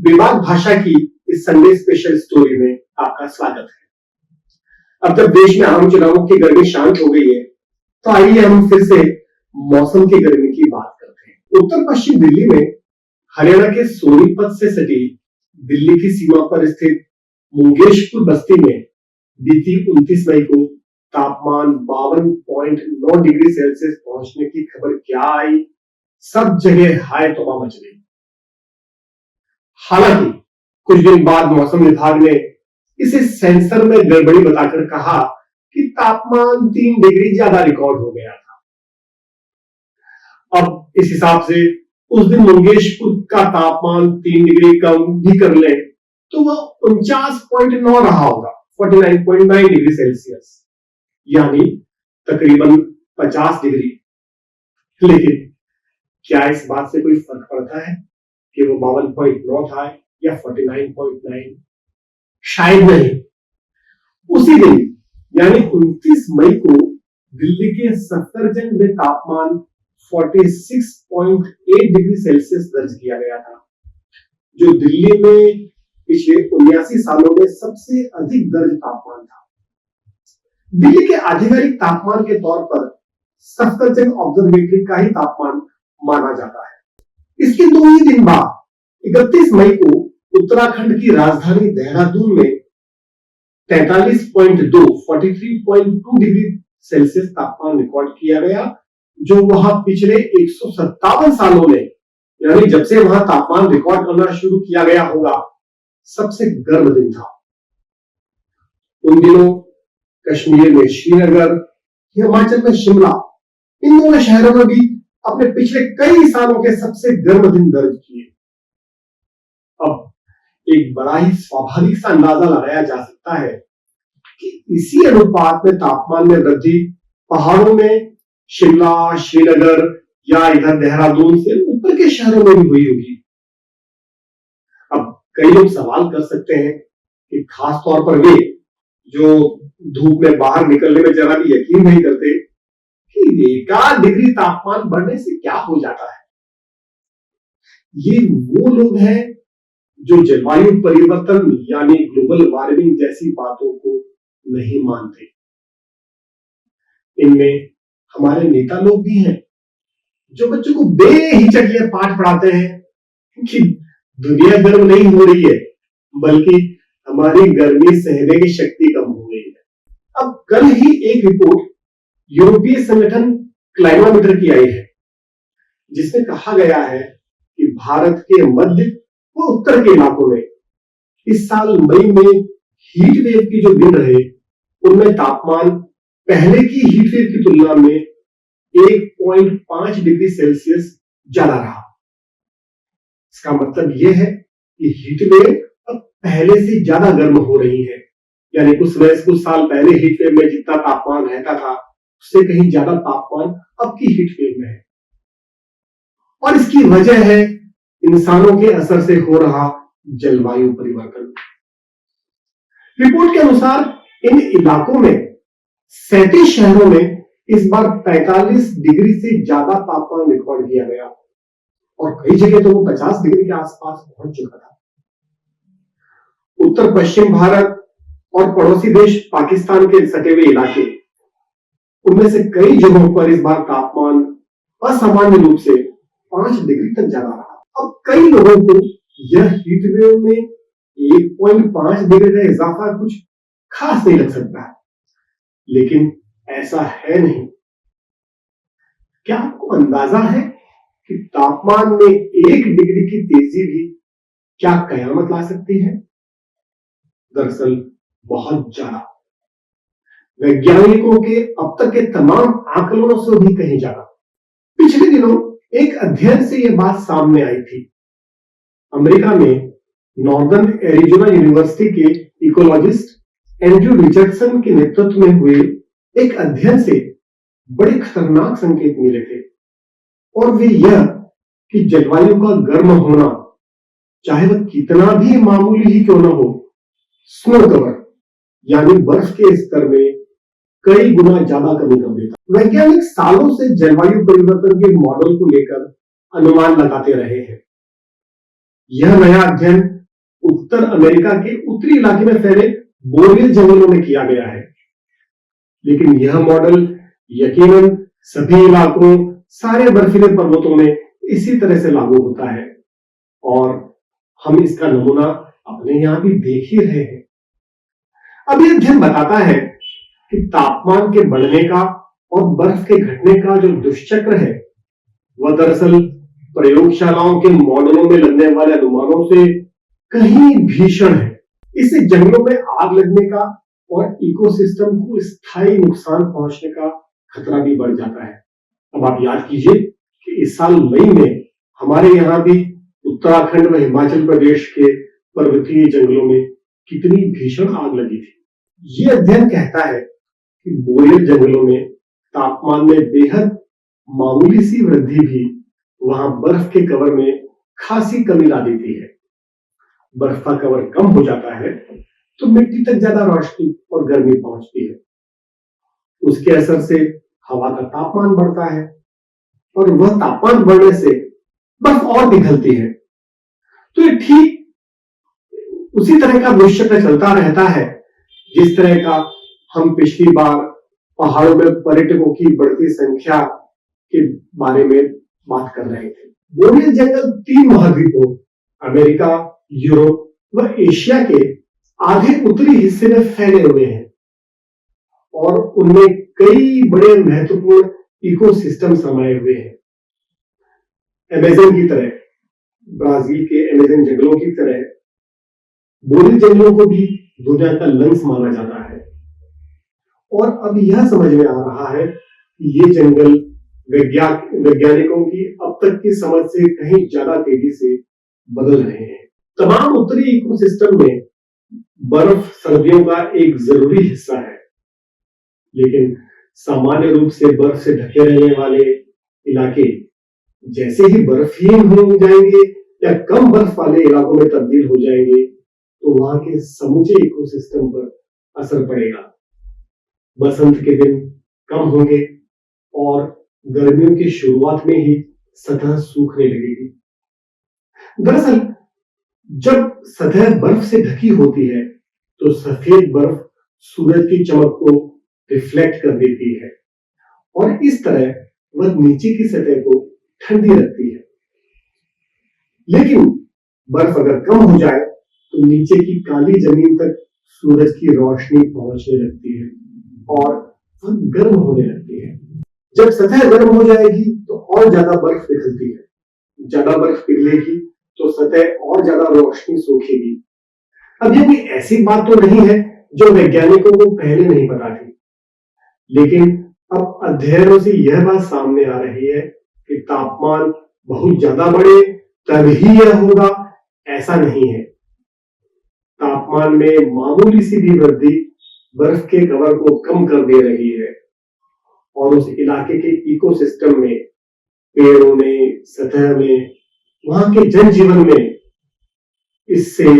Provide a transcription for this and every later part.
विवाद भाषा की इस संडे स्पेशल स्टोरी में आपका स्वागत है। अब जब देश में आम चुनावों की गर्मी शांत हो गई है, तो आइए हम फिर से मौसम की गर्मी की बात करते हैं। उत्तर पश्चिम दिल्ली में हरियाणा के सोनीपत से सटी दिल्ली की सीमा पर स्थित मुंगेशपुर बस्ती में बीती 29 मई को तापमान 52.9 डिग्री सेल्सियस पहुंचने की खबर क्या आई, सब जगह हाय तौबा मच गई। हालांकि कुछ दिन बाद मौसम विभाग ने इसे सेंसर में गड़बड़ी बताकर कहा कि तापमान 3 डिग्री ज्यादा रिकॉर्ड हो गया था। अब इस हिसाब से उस दिन मुंगेशपुर का तापमान 3 डिग्री कम भी कर ले तो वह 49.9 रहा होगा, 49.9 डिग्री सेल्सियस, यानी तकरीबन 50 डिग्री। लेकिन क्या इस बात से कोई फर्क पड़ता है कि वो 52.9 था या 49.9? शायद नहीं। उसी दिन यानी 29 मई को दिल्ली के सफदरजंग में तापमान 46.8 डिग्री सेल्सियस दर्ज किया गया था, जो दिल्ली में पिछले 79 सालों में सबसे अधिक दर्ज तापमान था। दिल्ली के आधिकारिक तापमान के तौर पर सफदरजंग ऑब्जर्वेटरी का ही तापमान माना जाता है। इसके 2 ही दिन बाद 31 मई को उत्तराखंड की राजधानी देहरादून में 43.2 डिग्री सेल्सियस तापमान रिकॉर्ड किया गया, जो वहां पिछले 157 सालों में, यानी जब से वहां तापमान रिकॉर्ड करना शुरू किया गया होगा, सबसे गर्म दिन था। उन दिनों कश्मीर में श्रीनगर, हिमाचल में शिमला, इन दोनों शहरों में भी अपने पिछले कई सालों के सबसे गर्म दिन दर्ज किए। अब एक बड़ा ही स्वाभाविक सा अंदाजा लगाया जा सकता है कि इसी अनुपात में तापमान में वृद्धि पहाड़ों में शिमला, श्रीनगर या इधर देहरादून से ऊपर के शहरों में भी हुई होगी। अब कई लोग सवाल कर सकते हैं कि खास तौर पर वे जो धूप में बाहर निकलने में जरा भी यकीन नहीं करते कि 1 डिग्री तापमान बढ़ने से क्या हो जाता है। ये वो लोग हैं जो जलवायु परिवर्तन यानी ग्लोबल वार्मिंग जैसी बातों को नहीं मानते। इनमें हमारे नेता लोग भी हैं जो बच्चों को बेहिचक ये पाठ पढ़ाते हैं कि दुनिया गर्म नहीं हो रही है, बल्कि हमारी गर्मी सहने की शक्ति कम हो गई है। अब कल ही एक रिपोर्ट यूरोपीय संगठन क्लाइमामीटर की आई है, जिसमें कहा गया है कि भारत के मध्य व उत्तर के इलाकों में इस साल मई में हीट वेव की जो दिन रहे, उनमें तापमान पहले की हीट वेव की तुलना में 1.5 डिग्री सेल्सियस ज्यादा रहा। इसका मतलब यह है कि हीट वेव अब पहले से ज्यादा गर्म हो रही है, यानी कुछ साल पहले हीट वेव में जितना तापमान रहता था, उससे कहीं ज्यादा तापमान अब की हीट वेव में है। और इसकी वजह है इंसानों के असर से हो रहा जलवायु परिवर्तन। रिपोर्ट के अनुसार इन इलाकों में 37 शहरों में इस बार 45 डिग्री से ज्यादा तापमान रिकॉर्ड किया गया और कई जगह तो वो 50 डिग्री के आसपास पहुंच चुका था। उत्तर पश्चिम भारत और पड़ोसी देश पाकिस्तान के सटे हुए इलाके, उनमें से कई जगहों पर इस बार तापमान असामान्य रूप से 5 डिग्री तक ज्यादा रहा। अब कई लोगों को यह हीट वेव में 1.5 डिग्री का इजाफा कुछ खास नहीं लग सकता है, लेकिन ऐसा है नहीं। क्या आपको अंदाजा है कि तापमान में 1 डिग्री की तेजी भी क्या कयामत ला सकती है? दरअसल बहुत ज्यादा। वैज्ञानिकों के अब तक के तमाम आकलनों से भी कहीं ज्यादा। पिछले दिनों एक अध्ययन से यह बात सामने आई थी। अमेरिका में नॉर्दर्न एरिजोना यूनिवर्सिटी के इकोलॉजिस्ट एंड्रयू रिचर्डसन के नेतृत्व में हुए एक अध्ययन से बड़े खतरनाक संकेत मिले थे, और वे यह कि जलवायु का गर्म होना, चाहे वह कितना भी मामूली ही क्यों न हो, स्नो कवर यानी बर्फ के स्तर में कई गुना ज्यादा कमी कर देता। वैज्ञानिक सालों से जलवायु परिवर्तन के मॉडल को लेकर अनुमान लगाते रहे हैं, यह नया अध्ययन उत्तर अमेरिका के उत्तरी इलाके में फैले बोरियल जंगलों में किया गया है। लेकिन यह मॉडल यकीनन सभी इलाकों, सारे बर्फीले पर्वतों में इसी तरह से लागू होता है और हम इसका नमूना अपने यहां भी देख ही रहे हैं। अब यह अध्ययन बताता है कि तापमान के बढ़ने का और बर्फ के घटने का जो दुष्चक्र है वह दरअसल प्रयोगशालाओं के मॉडलों में लगने वाले अनुमानों से कहीं भीषण है। इससे जंगलों में आग लगने का और इकोसिस्टम को स्थायी नुकसान पहुंचने का खतरा भी बढ़ जाता है। अब आप याद कीजिए कि इस साल मई में हमारे यहां भी उत्तराखंड व हिमाचल प्रदेश के पर्वतीय जंगलों में कितनी भीषण आग लगी थी। ये अध्ययन कहता है कि बोरियल जंगलों में तापमान में बेहद मामूली सी वृद्धि भी वहां बर्फ के कवर में खासी कमी ला देती है। बर्फ का कवर कम हो जाता है तो मिट्टी तक ज्यादा रोशनी और गर्मी पहुंचती है। उसके असर से हवा का तापमान बढ़ता है और वह तापमान बढ़ने से बर्फ और पिघलती है। तो ये ठीक उसी तरह का दुष्चक्र चलता रहता है जिस तरह का हम पिछली बार पहाड़ों में पर्यटकों की बढ़ती संख्या के बारे में बात कर रहे थे। बोरियल जंगल 3 महाद्वीपों अमेरिका, यूरोप व एशिया के आधे उत्तरी हिस्से में फैले हुए हैं और उनमें कई बड़े महत्वपूर्ण इकोसिस्टम समाये हुए हैं। अमेज़न की तरह, ब्राजील के अमेज़न जंगलों की तरह बोरियल जंगलों को भी दुनिया का लंग्स माना जाता है और अब यह समझ में आ रहा है कि ये जंगल वैज्ञानिकों की अब तक की समझ से कहीं ज्यादा तेजी से बदल रहे हैं। तमाम उत्तरी इकोसिस्टम में बर्फ सर्दियों का एक जरूरी हिस्सा है, लेकिन सामान्य रूप से बर्फ से ढके रहने वाले इलाके जैसे ही बर्फहीन हो जाएंगे या कम बर्फ वाले इलाकों में तब्दील हो जाएंगे तो वहां के समूचे इकोसिस्टम पर असर पड़ेगा। बसंत के दिन कम होंगे और गर्मियों की शुरुआत में ही सतह सूखने लगेगी। दरअसल जब सतह बर्फ से ढकी होती है तो सफेद बर्फ सूरज की चमक को रिफ्लेक्ट कर देती है और इस तरह वह नीचे की सतह को ठंडी रखती है। लेकिन बर्फ अगर कम हो जाए तो नीचे की काली जमीन तक सूरज की रोशनी पहुंचने लगती है और वह गर्म होने लगती है। जब सतह गर्म हो जाएगी तो और ज्यादा बर्फ पिघलती है। ज्यादा बर्फ पिघलेगी तो सतह और ज्यादा रोशनी सोखेगी। अब ये कोई ऐसी बात तो नहीं है जो वैज्ञानिकों को पहले नहीं पता थी, लेकिन अब अध्ययनों से यह बात सामने आ रही है कि तापमान बहुत ज्यादा बढ़े तभी यह होगा, ऐसा नहीं है। तापमान में मामूली सी भी वृद्धि बर्फ के कवर को कम कर दे रही है और उस इलाके के इकोसिस्टम में, पेड़ों में, सतह में, वहां के जनजीवन में इससे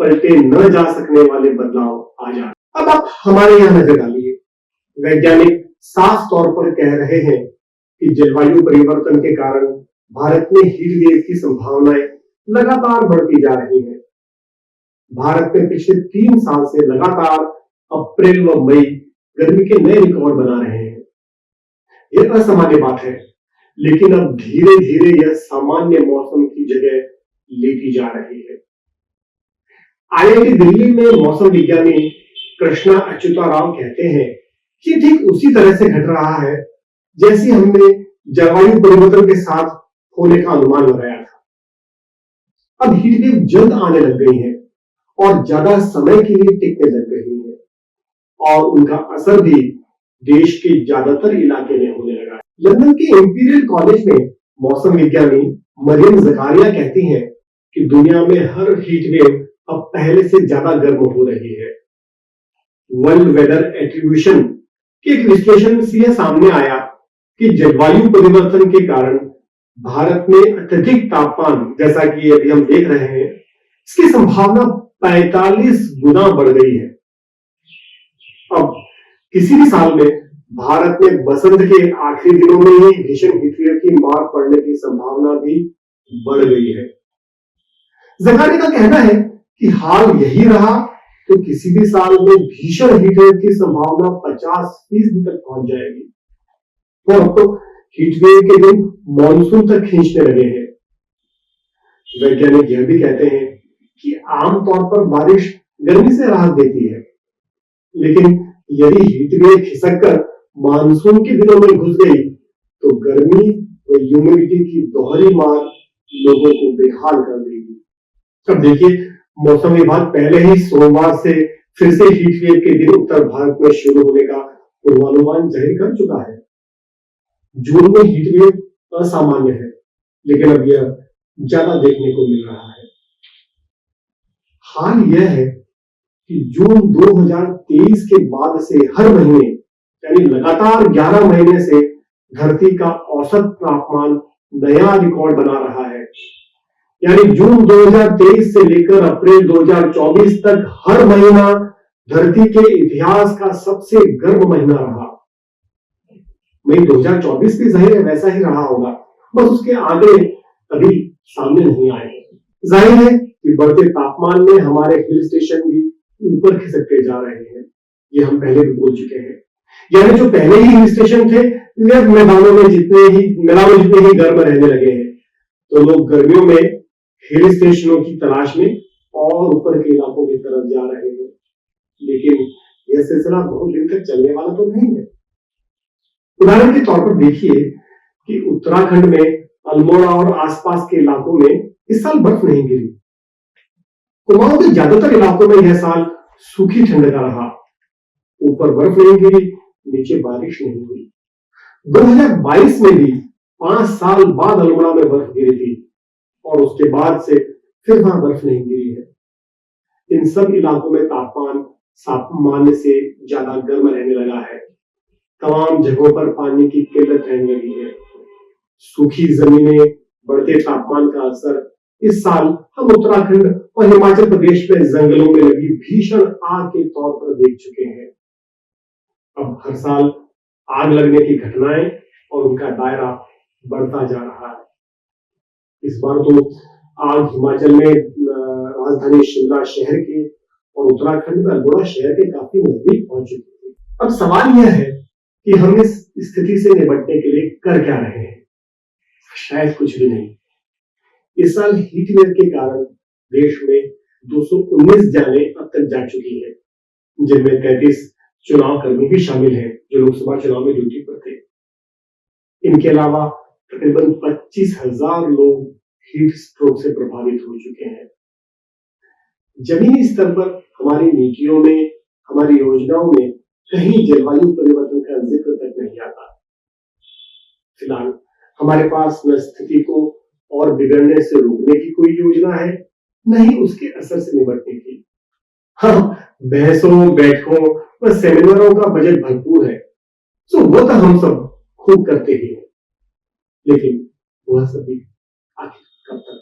पलटे न जा सकने वाले बदलाव आ जाए। अब आप हमारे यहां नजर डालिए। वैज्ञानिक साफ तौर पर कह रहे हैं कि जलवायु परिवर्तन के कारण भारत में हीट वेव की संभावनाएं लगातार बढ़ती जा रही हैं। भारत में पिछले 3 साल से लगातार अप्रैल व मई गर्मी के नए रिकॉर्ड बना रहे हैं। यह असामान्य बात है, लेकिन अब धीरे धीरे यह सामान्य मौसम की जगह लेती जा रही है। आईआईटी दिल्ली में मौसम विज्ञानी कृष्णा अच्युता राव कहते हैं कि ठीक उसी तरह से घट रहा है जैसी हमने जलवायु परिवर्तन के साथ होने का अनुमान लगाया था। अब हीट वेव जल्द आने लग गई है और ज्यादा समय के लिए टिकने लग गई है और उनका असर भी देश के ज्यादातर इलाके में होने लगा है। लंदन के इंपीरियल कॉलेज में मौसम विज्ञानी मरियम जकारिया कहती हैं कि दुनिया में हर हीट वेव अब पहले से ज्यादा गर्म हो रही है। वर्ल्ड वेदर एट्रीब्यूशन के एक विश्लेषण से यह सामने आया कि जलवायु परिवर्तन के कारण भारत में अत्यधिक तापमान, जैसा कि अभी हम देख रहे हैं, इसकी संभावना 45 गुना बढ़ गई है। अब किसी भी साल में भारत में बसंत के आखिरी दिनों में ही भीषण हीट वेव की मार पड़ने की संभावना भी बढ़ गई है। जगाने का कहना है कि हाल यही रहा तो किसी भी साल में भीषण हीटवेव की संभावना 50% तक पहुंच जाएगी। और अब तो हीटवेव के दिन मॉनसून तक खींचने लगे हैं। वैज्ञानिक यह भी कहते हैं कि आमतौर पर बारिश गर्मी से राहत देती है, लेकिन यदि हीटवेव खिसक कर मानसून के दिनों में घुस गई तो गर्मी व ह्यूमिडिटी की दोहरी मार लोगों को बेहाल कर देगी। अब देखिए, मौसम विभाग पहले ही सोमवार से फिर से हीटवेव के दिन उत्तर भारत में शुरू होने का पूर्वानुमान जाहिर कर चुका है। जून में हीटवेव असामान्य है, लेकिन अब यह ज्यादा देखने को मिल रहा है। हाल यह है कि जून 2023 के बाद से हर महीने यानी लगातार 11 महीने से धरती का औसत तापमान नया रिकॉर्ड बना रहा है। यानी जून 2023 से लेकर अप्रैल 2024 तक हर महीना धरती के इतिहास का सबसे गर्म महीना रहा। मई 2024 भी जाहिर है वैसा ही रहा होगा, बस उसके आंकड़े अभी सामने नहीं आए। जाहिर है कि बढ़ते तापमान में हमारे हिल स्टेशन भी ऊपर खिसकते जा रहे हैं। ये हम पहले भी बोल चुके हैं। यानी जो पहले ही हिल स्टेशन थे वे मैदानों में जितने ही गर्म रहने लगे हैं, तो लोग गर्मियों में हिल स्टेशनों की तलाश में और ऊपर के इलाकों की तरफ जा रहे हैं। लेकिन यह सिलसिला बहुत दिन तक चलने वाला तो नहीं है। उदाहरण के तौर पर देखिए कि उत्तराखंड में अल्मोड़ा और आसपास के इलाकों में इस साल बर्फ नहीं गिरी। कुमाऊं के ज्यादातर इलाकों में यह साल सूखी ठंड का रहा। ऊपर बर्फ नहीं गिरी, नीचे बारिश नहीं हुई। 2022 में भी 5 साल बाद अल्मोड़ा में बर्फ गिरी थी और उसके बाद से फिर वहां बर्फ नहीं गिरी है। इन सब इलाकों में तापमान सामान्य से ज्यादा गर्म रहने लगा है। तमाम जगहों पर पानी की किल्लत रहने लगी है। सूखी जमीनें, बढ़ते तापमान का असर इस साल हम उत्तराखंड और हिमाचल प्रदेश में जंगलों में लगी भीषण आग के तौर पर देख चुके हैं। अब हर साल आग लगने की घटनाएं और उनका दायरा बढ़ता जा रहा है। इस बार तो आग हिमाचल में राजधानी शिमला शहर के और उत्तराखंड में अल्मोड़ा शहर के काफी नजदीक पहुंच चुकी थी। अब सवाल यह है कि हम इस स्थिति से निपटने के लिए कर क्या रहे हैं? शायद कुछ भी नहीं। इस साल हीटवेव के कारण देश में 219 जानें अब तक जा चुकी हैं, जिनमें 33 चुनाव कर्मी भी शामिल हैं जो लोकसभा चुनाव में ड्यूटी पर थे। इनके अलावा तकरीबन 25,000 लोग हीट स्ट्रोक से प्रभावित हो चुके हैं। जमीनी स्तर पर हमारी नीतियों में, हमारी योजनाओं में कहीं जलवायु परिवर्तन का जिक्र तक नहीं आता। फिलहाल हमारे पास न स्थिति को और बिगड़ने से रोकने की कोई योजना है, न ही उसके असर से निपटने की। हाँ, बहसों, बैठकों व सेमिनारों का बजट भरपूर है, तो वो तो हम सब खूब करते ही हैं, लेकिन वह सभी आखिर कब तक?